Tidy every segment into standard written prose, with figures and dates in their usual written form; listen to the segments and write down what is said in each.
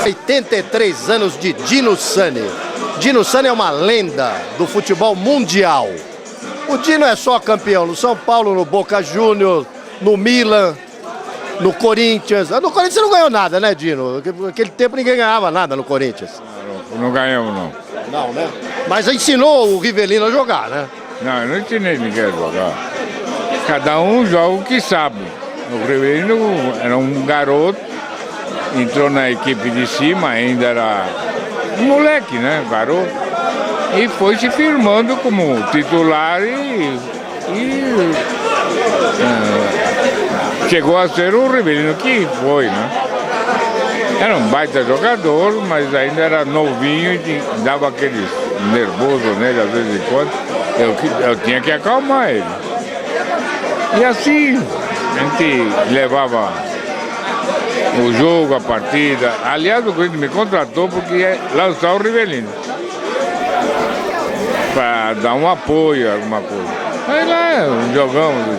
83 anos de Dino Sani. Dino Sani é uma lenda do futebol mundial. O Dino é só campeão no São Paulo, no Boca Juniors, no Milan, no Corinthians. No Corinthians não ganhou nada, né, Dino? Naquele tempo ninguém ganhava nada no Corinthians. Não ganhamos, não. Não, né? Mas ensinou o Rivelino a jogar, né? Não, eu não ensinei ninguém a jogar. Cada um joga o que sabe. O Rivelino era um garoto, entrou na equipe de cima, ainda era um moleque, né, garoto. E foi se firmando como titular e chegou a ser o Rivelino que foi, né? Era um baita jogador, mas ainda era novinho e dava aquele nervoso nele às vezes em quando. Eu tinha que acalmar ele. E assim a gente levava o jogo, a partida. Aliás, o Corinthians me contratou porque ia lançar o Rivelino para dar um apoio, alguma coisa. Aí lá jogamos,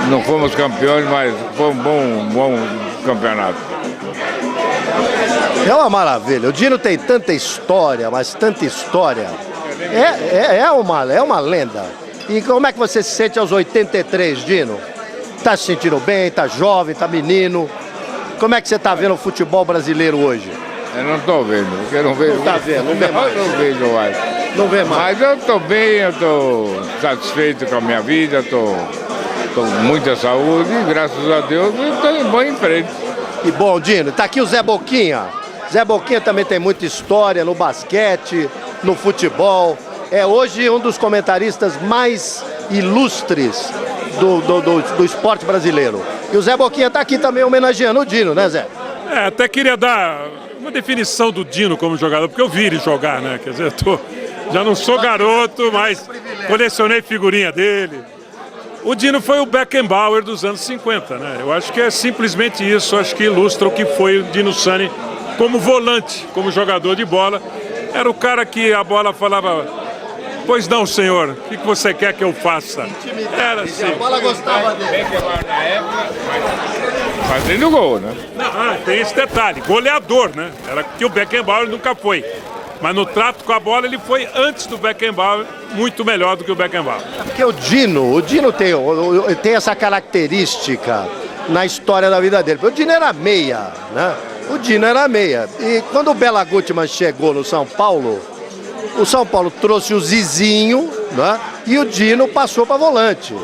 não fomos campeões, mas foi um bom campeonato. É uma maravilha. O Dino tem tanta história, mas tanta história. É uma lenda. E como é que você se sente aos 83, Dino? Tá se sentindo bem, tá jovem, tá menino? Como é que você tá vendo o futebol brasileiro hoje? Eu não tô vendo, porque eu não vejo. Não tá vendo, não vê mais. Não vejo mais. Não vê mais. Mas eu tô bem, eu tô satisfeito com a minha vida, tô com muita saúde, graças a Deus, eu tô em boa em frente. E bom, Dino, tá aqui o Zé Boquinha. Zé Boquinha também tem muita história no basquete, no futebol. É hoje um dos comentaristas mais ilustres do esporte brasileiro. E o Zé Boquinha tá aqui também homenageando o Dino, né, Zé? Até queria dar uma definição do Dino como jogador, porque eu vi ele jogar, né? Quer dizer, já não sou garoto, mas colecionei figurinha dele. O Dino foi o Beckenbauer dos anos 50, né? Eu acho que é simplesmente isso, acho que ilustra o que foi o Dino Sani como volante, como jogador de bola. Era o cara que a bola falava: pois não, senhor, o que você quer que eu faça? Era assim. A bola gostava dele. Beckenbauer na época, fazendo gol, né? Não, tem esse detalhe, goleador, né? Era que o Beckenbauer nunca foi. Mas no trato com a bola ele foi, antes do Beckenbauer, muito melhor do que o Beckenbauer. Porque o Dino tem essa característica na história da vida dele. O Dino era meia, né? O Dino era meia. E quando o Bela Gutmann chegou no São Paulo, o São Paulo trouxe o Zizinho, né? E o Dino passou para volante.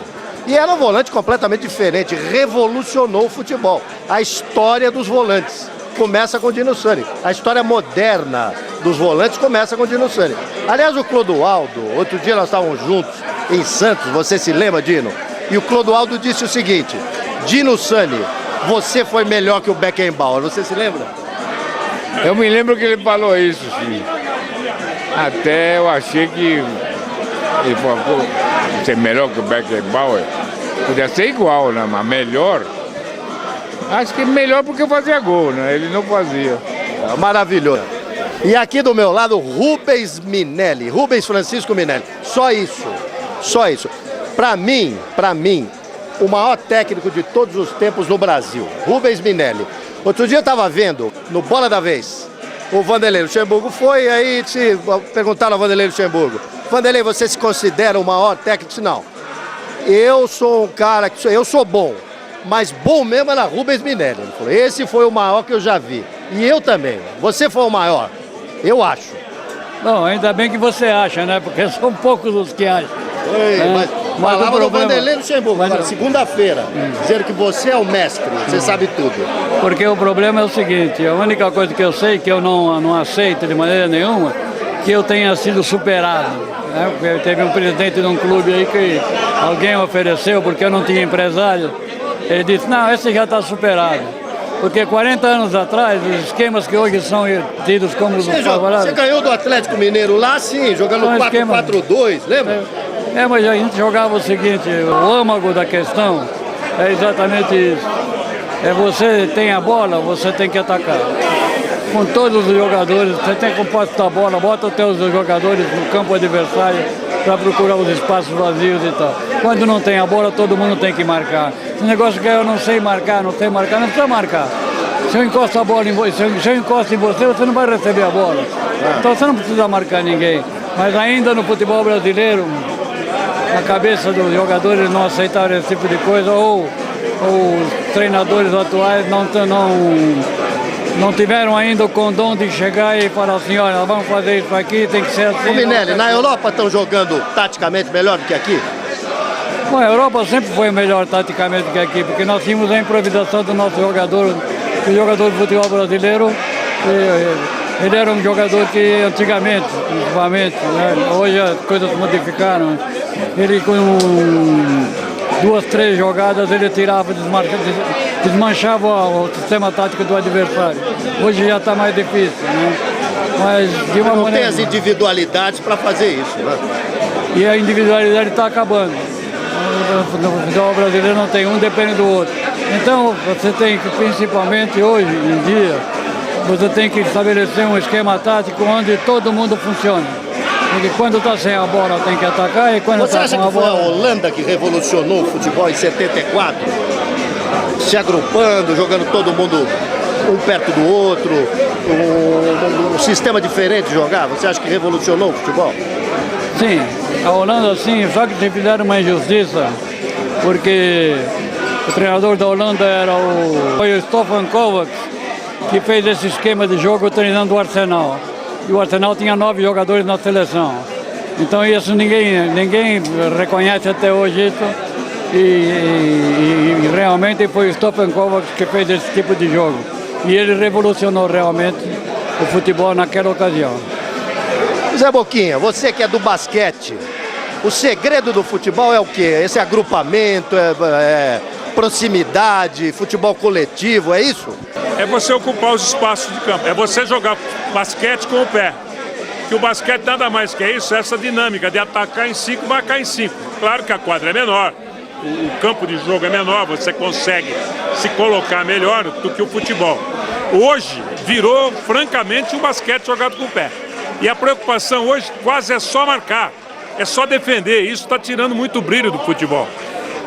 E era um volante completamente diferente, revolucionou o futebol. A história dos volantes começa com o Dino Sani. A história moderna dos volantes começa com o Dino Sani. Aliás, o Clodoaldo, outro dia nós estávamos juntos em Santos, você se lembra, Dino? E o Clodoaldo disse o seguinte: Dino Sani, você foi melhor que o Beckenbauer, você se lembra? Eu me lembro que ele falou isso, sim. Até eu achei que ele falou ser melhor que o Beckenbauer. Podia ser igual, né? Mas melhor. Acho que melhor porque fazia gol, né? Ele não fazia. Maravilhoso. E aqui do meu lado, Rubens Minelli, Rubens Francisco Minelli. Só isso, só isso. Para mim, o maior técnico de todos os tempos no Brasil, Rubens Minelli. Outro dia eu estava vendo, no Bola da Vez, o Vanderlei Luxemburgo foi, aí perguntaram ao Vanderlei Luxemburgo: Vanderlei, você se considera o maior técnico? Não. Eu sou um cara que eu sou bom, mas bom mesmo era Rubens Minelli. Ele falou: esse foi o maior que eu já vi. E eu também. Você foi o maior, eu acho. Bom, ainda bem que você acha, né? Porque são poucos os que acham. Mas falava do Vanderlei Luxemburgo, agora, segunda-feira, dizendo que você é o mestre, você sabe tudo. Porque o problema é o seguinte: a única coisa que eu sei, que eu não aceito de maneira nenhuma, que eu tenha sido superado. Né? Porque teve um presidente de um clube aí que alguém ofereceu, porque eu não tinha empresário. Ele disse: não, esse já está superado. Porque 40 anos atrás, os esquemas que hoje são tidos como os favoráveis... Você ganhou do Atlético Mineiro lá, sim, jogando 4-4-2, lembra? Mas a gente jogava o seguinte: o âmago da questão é exatamente isso. Você tem a bola, você tem que atacar. Com todos os jogadores, você tem que postar a bola, bota os teus jogadores no campo adversário para procurar os espaços vazios e tal. Quando não tem a bola, todo mundo tem que marcar. Esse negócio que eu não sei marcar, não precisa marcar. Se eu encosto a bola em você, se eu encosto em você, você não vai receber a bola. Então você não precisa marcar ninguém. Mas ainda no futebol brasileiro, na cabeça dos jogadores não aceitaram esse tipo de coisa, ou os treinadores atuais não tiveram ainda o condão de chegar e falar assim, olha, vamos fazer isso aqui, tem que ser assim. Ô Minelli, na Europa estão jogando taticamente melhor do que aqui? Bom, a Europa sempre foi melhor taticamente que aqui, porque nós tínhamos a improvisação do nosso jogador, o jogador de futebol brasileiro, ele era um jogador que antigamente, principalmente, né, hoje as coisas modificaram, ele com 2, 3 jogadas ele tirava, desmanchava o sistema tático do adversário. Hoje já está mais difícil, né? Mas de uma Não maneira... tem as individualidades para fazer isso, né? E a individualidade está acabando. No futebol brasileiro não tem um, depende do outro. Então você tem que, principalmente hoje em dia, você tem que estabelecer um esquema tático onde todo mundo funciona. Porque quando está sem a bola tem que atacar e quando está com a bola... Você acha que foi a Holanda que revolucionou o futebol em 74? Se agrupando, jogando todo mundo um perto do outro, um sistema diferente de jogar? Você acha que revolucionou o futebol? Sim, a Holanda sim, só que fizeram uma injustiça, porque o treinador da Holanda foi o Stefan Kovacs, que fez esse esquema de jogo treinando o Arsenal. E o Arsenal tinha 9 jogadores na seleção. Então isso ninguém reconhece até hoje isso. E realmente foi o Stefan Kovacs que fez esse tipo de jogo. E ele revolucionou realmente o futebol naquela ocasião. Zé Boquinha, você que é do basquete, o segredo do futebol é o quê? Esse agrupamento, proximidade, futebol coletivo, é isso? É você ocupar os espaços de campo, é você jogar basquete com o pé. Que o basquete nada mais que isso, essa dinâmica de atacar em 5 e marcar em 5. Claro que a quadra é menor, o campo de jogo é menor, você consegue se colocar melhor do que o futebol. Hoje virou francamente um basquete jogado com o pé. E a preocupação hoje quase é só marcar, é só defender. Isso está tirando muito brilho do futebol.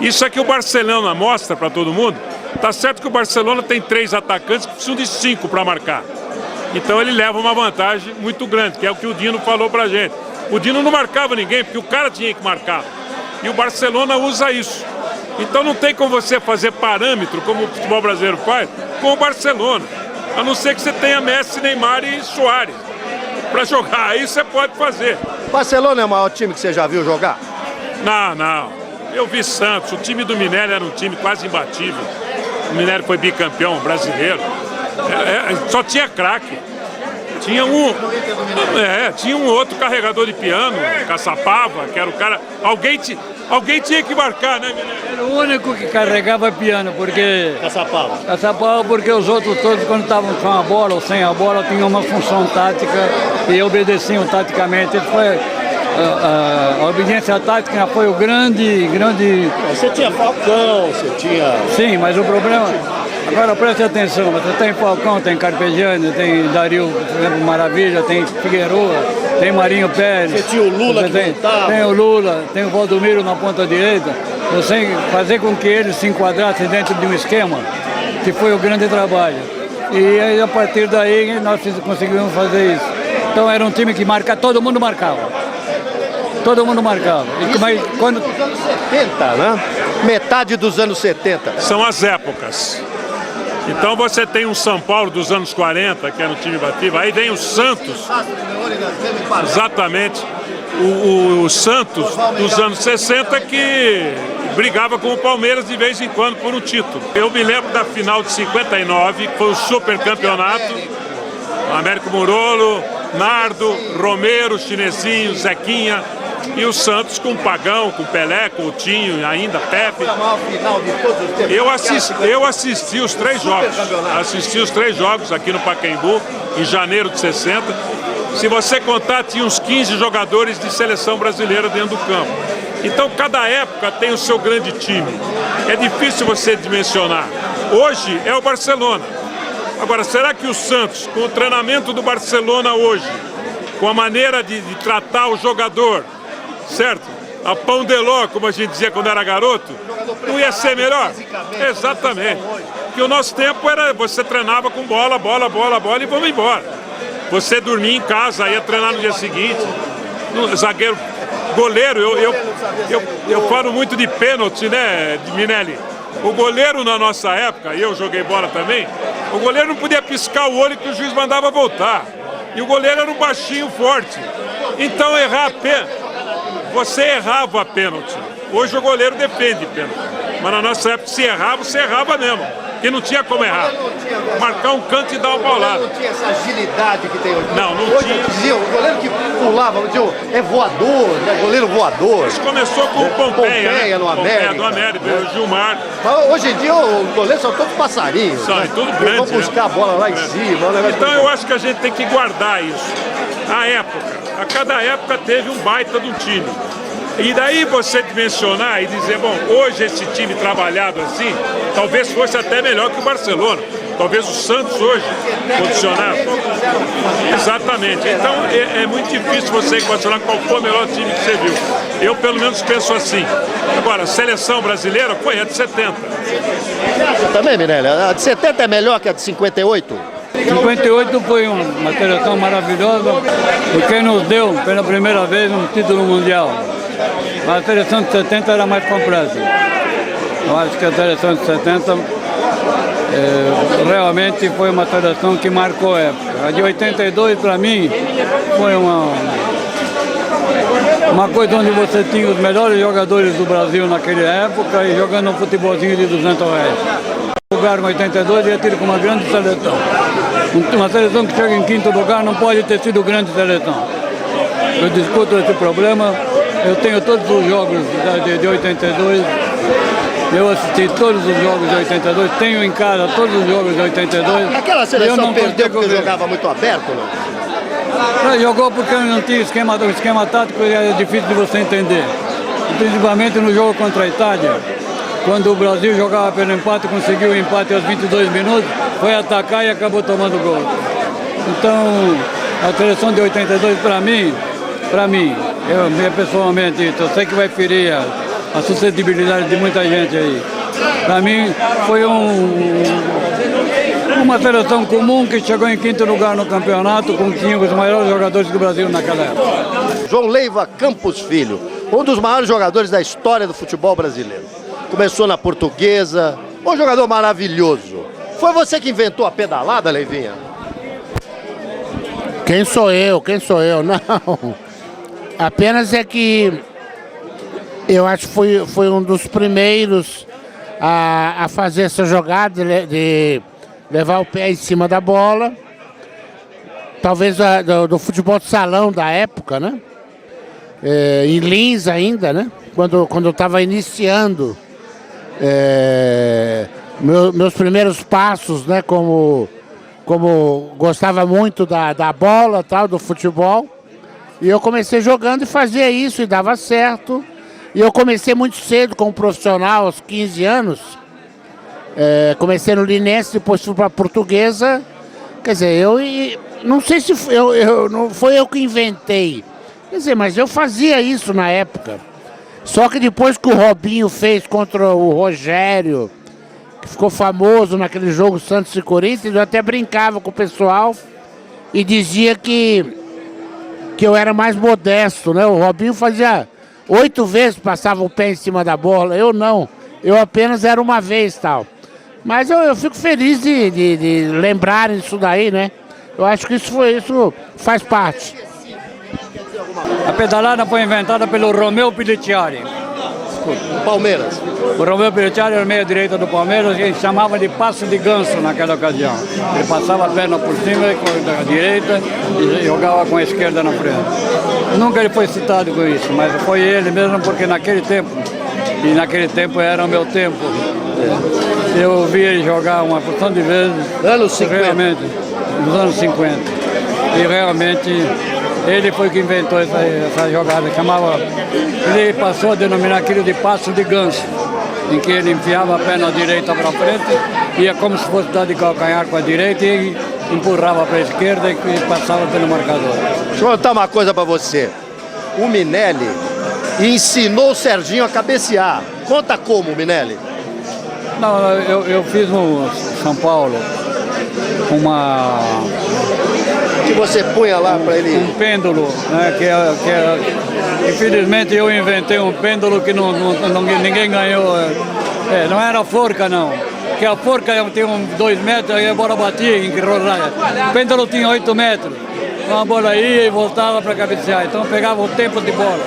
Isso é que o Barcelona mostra para todo mundo. Tá certo que o Barcelona tem 3 atacantes que precisam de 5 para marcar. Então ele leva uma vantagem muito grande, que é o que o Dino falou pra gente. O Dino não marcava ninguém, porque o cara tinha que marcar. E o Barcelona usa isso. Então não tem como você fazer parâmetro, como o futebol brasileiro faz, com o Barcelona. A não ser que você tenha Messi, Neymar e Suárez para jogar. Aí você pode fazer. O Barcelona é o maior time que você já viu jogar? Não. Eu vi Santos. O time do Minelli era um time quase imbatível. O Minelli foi bicampeão brasileiro. Só tinha craque. Tinha um outro carregador de piano, Caçapava, que era o cara. Alguém tinha que marcar, né, Minelli? Era o único que carregava piano, porque... Caçapava, porque os outros todos, quando estavam com a bola ou sem a bola, tinham uma função tática e obedeciam taticamente. Isso foi... A obediência tática foi o grande... Você tinha Falcão, você tinha... Sim, mas o problema... Agora preste atenção, você tem Falcão, tem Carpegiani, tem Dario Maravilha, tem Figueroa, tem Marinho Pérez. Você tinha o Lula que voltava. Tem o Lula, tem o Valdomiro na ponta direita. Você fazer com que eles se enquadrassem dentro de um esquema, que foi o grande trabalho. E aí, a partir daí nós conseguimos fazer isso. Então era um time que todo mundo marcava. Todo mundo marcava. Mas quando... Dos anos 70, né? Metade dos anos 70. São as épocas. Então você tem um São Paulo dos anos 40, que era um time batido, aí vem o Santos, exatamente, o Santos dos anos 60 que brigava com o Palmeiras de vez em quando por um título. Eu me lembro da final de 59, que foi o super campeonato, Américo Murolo, Nardo, Romero, Chinesinho, Zequinha, e o Santos com Pagão, com Pelé, Coutinho, ainda Pepe. Foi a maior final de todos os tempos. Eu assisti os 3 jogos. Assisti os 3 jogos aqui no Pacaembu, em janeiro de 60. Se você contar, tinha uns 15 jogadores de seleção brasileira dentro do campo. Então, cada época tem o seu grande time. É difícil você dimensionar. Hoje é o Barcelona. Agora, será que o Santos, com o treinamento do Barcelona hoje, com a maneira de tratar o jogador, certo? A pão de ló, como a gente dizia quando era garoto, não ia ser melhor? Exatamente. porque o nosso tempo era, você treinava com bola e vamos embora. Você dormia em casa, ia treinar no dia seguinte. Zagueiro, goleiro, eu falo muito de pênalti, né, Minelli? O goleiro na nossa época, e eu joguei bola também, o goleiro não podia piscar o olho que o juiz mandava voltar. E o goleiro era um baixinho forte. Então você errava a pênalti. Hoje o goleiro defende pênalti. Mas na nossa época, se errava, você errava mesmo. Porque não tinha como errar. Marcar um canto e dar uma paulada. Não tinha essa agilidade que tem hoje. Não hoje tinha. Diziam, o goleiro que pulava, diziam, é voador, né? Goleiro voador. Isso começou com o Pompeia, né? no América. Do América, o Gilmar. Mas hoje em dia os goleiros são todos passarinhos. São, né? tudo grande. Vão buscar a bola lá em cima. Então eu acho que a gente tem que guardar isso. A cada época teve um baita de um time. E daí você dimensionar e dizer, bom, hoje esse time trabalhado assim, talvez fosse até melhor que o Barcelona. Talvez o Santos hoje, condicionado. Exatamente. Então é muito difícil você condicionar qual foi o melhor time que você viu. Eu pelo menos penso assim. Agora, a seleção brasileira foi a de 70. Também, Minelli, a de 70 é melhor que a de 58? 58 foi uma seleção maravilhosa, porque nos deu pela primeira vez um título mundial. A seleção de 70 era mais completa. Eu acho que a seleção de 70 realmente foi uma seleção que marcou a época. A de 82, para mim, foi uma coisa onde você tinha os melhores jogadores do Brasil naquela época e jogando um futebolzinho de R$200. O lugar em 82 ia ter uma grande seleção. Uma seleção que chega em quinto lugar não pode ter sido grande seleção. Eu discuto esse problema. Eu tenho todos os jogos de 82, eu assisti todos os jogos de 82, tenho em casa todos os jogos de 82. Aquela seleção perdeu porque jogava muito aberto, não? Jogou porque não tinha o esquema tático era difícil de você entender. Principalmente no jogo contra a Itália, quando o Brasil jogava pelo empate, conseguiu o empate aos 22 minutos, foi atacar e acabou tomando gol. Então, a seleção de 82 para mim, eu pessoalmente, eu sei que vai ferir a suscetibilidade de muita gente aí. Para mim, foi uma seleção comum que chegou em quinto lugar no campeonato, com os maiores jogadores do Brasil naquela época. João Leiva Campos Filho, um dos maiores jogadores da história do futebol brasileiro. Começou na Portuguesa, um jogador maravilhoso. Foi você que inventou a pedalada, Leivinha? Quem sou eu? Não. Apenas é que eu acho que foi um dos primeiros a fazer essa jogada de levar o pé em cima da bola. Talvez do futebol de salão da época, né? Em Lins ainda, né? Quando eu estava iniciando meus primeiros passos, né? Como gostava muito da bola, tal, do futebol. E eu comecei jogando e fazia isso e dava certo. E eu comecei muito cedo como profissional, aos 15 anos. Comecei no Linense, depois fui para a Portuguesa. Quer dizer, não sei se não foi eu que inventei. Quer dizer, mas eu fazia isso na época. Só que depois que o Robinho fez contra o Rogério, que ficou famoso naquele jogo Santos e Corinthians, eu até brincava com o pessoal e dizia que eu era mais modesto, né? O Robinho fazia 8 vezes, passava o pé em cima da bola, eu não. Eu apenas era uma vez, tal. Mas eu fico feliz de lembrarem isso daí, né? Eu acho que isso faz parte. A pedalada foi inventada pelo Romeu Pelliciari. Palmeiras. O Romeu Pelliciari era meia direita do Palmeiras, que chamava de passo de ganso naquela ocasião. Ele passava a perna por cima com a direita e jogava com a esquerda na frente. Nunca ele foi citado com isso, mas foi ele mesmo, porque naquele tempo era o meu tempo. Eu vi ele jogar uma porção de vezes. Anos 50. Realmente, nos anos 50. E realmente ele foi que inventou essa jogada. Ele passou a denominar aquilo de passo de ganso, em que ele enfiava a perna direita para frente, ia como se fosse dar de calcanhar com a direita e empurrava para a esquerda e passava pelo marcador. Deixa eu contar uma coisa para você. O Minelli ensinou o Serginho a cabecear. Conta como, Minelli? Não, eu fiz no São Paulo Que você punha lá para ele... um pêndulo, né, infelizmente eu inventei um pêndulo que ninguém ganhou. Não era forca não, porque a forca tinha 2 metros e a bola batia em rodaia. O pêndulo tinha 8 metros, então a bola ia e voltava para cabecear, então pegava o tempo de bola.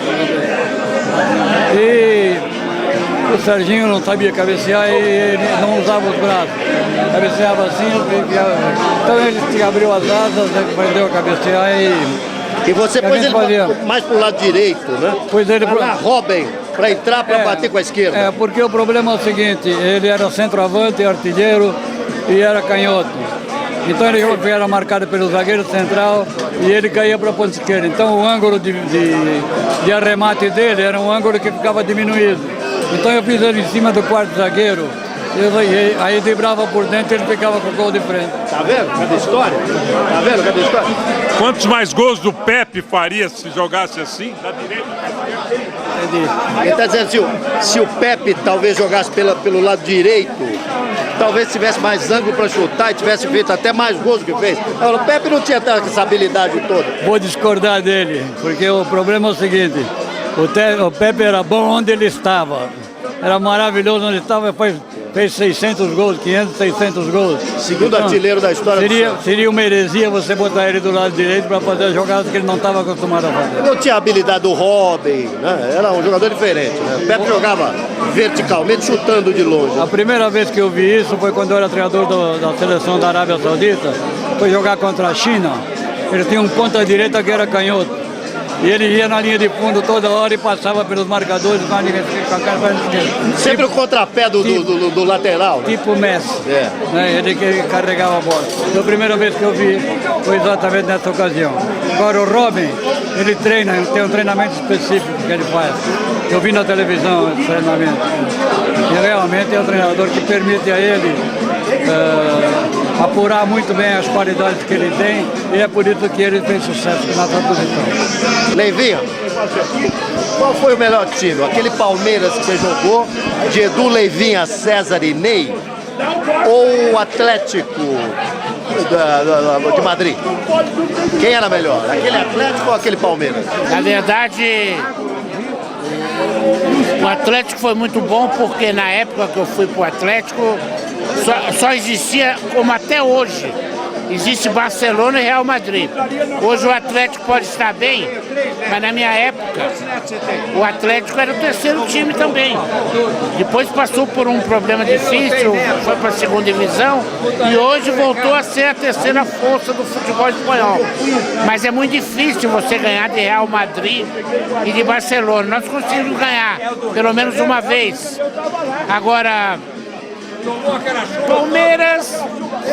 E o Serginho não sabia cabecear e ele não usava os braços, cabeceava assim, então ele abriu as asas, aprendeu a cabecear E você pôs ele mais pro lado direito, né? Pois ele lá, Robin, para entrar, para bater com a esquerda. Porque o problema é o seguinte, ele era centroavante, artilheiro e era canhoto. Então ele era marcado pelo zagueiro central e ele caía para a ponta esquerda. Então o ângulo de arremate dele era um ângulo que ficava diminuído. Então eu fiz ele em cima do quarto zagueiro, aí driblava por dentro e ele ficava com o gol de frente. Tá vendo? Cadê a história? Tá vendo? Cadê a história? Quantos mais gols do Pepe faria se jogasse assim? Da direita? Ele está dizendo se o Pepe talvez jogasse pelo lado direito, talvez tivesse mais ângulo para chutar e tivesse feito até mais gols do que fez. O Pepe não tinha essa habilidade toda. Vou discordar dele, porque o problema é o seguinte, o Pepe era bom onde ele estava, era maravilhoso onde estava, fez 600 gols, 500, 600 gols. Segundo então, artilheiro da história seria uma heresia você botar ele do lado direito para fazer jogadas que ele não estava acostumado a fazer. Não tinha a habilidade do Robin, né? Era um jogador diferente. Né? O Pepe jogava verticalmente, chutando de longe. A primeira vez que eu vi isso foi quando eu era treinador da seleção da Arábia Saudita, foi jogar contra a China. Ele tinha um ponta-direita que era canhoto. E ele ia na linha de fundo toda hora e passava pelos marcadores com a cara sempre o contrapé do lateral. Né? Tipo Messi. Né? Ele que carregava a bola. Então, a primeira vez que eu vi foi exatamente nessa ocasião. Agora o Robin, ele treina, tem um treinamento específico que ele faz. Eu vi na televisão esse treinamento. E realmente é um treinador que permite a ele apurar muito bem as qualidades que ele tem e é por isso que ele tem sucesso nessa posição. Leivinho, qual foi o melhor time? Aquele Palmeiras que você jogou, de Edu, Leivinha, César e Ney, ou o Atlético de Madrid? Quem era melhor? Aquele Atlético ou aquele Palmeiras? Na verdade, o Atlético foi muito bom porque na época que eu fui pro Atlético só existia, como até hoje, existe Barcelona e Real Madrid. Hoje o Atlético pode estar bem, mas na minha época o Atlético era o terceiro time também. Depois passou por um problema difícil, foi para a segunda divisão e hoje voltou a ser a terceira força do futebol espanhol. Mas é muito difícil você ganhar de Real Madrid e de Barcelona. Nós conseguimos ganhar pelo menos uma vez. Agora, Palmeiras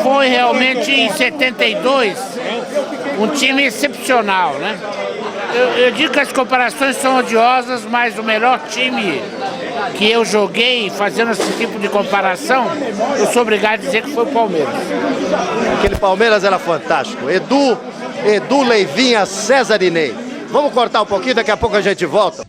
foi realmente em 72 um time excepcional, né? Eu digo que as comparações são odiosas, mas o melhor time que eu joguei fazendo esse tipo de comparação, eu sou obrigado a dizer que foi o Palmeiras. Aquele Palmeiras era fantástico. Edu, Leivinha, César e Ney. Vamos cortar um pouquinho, daqui a pouco a gente volta.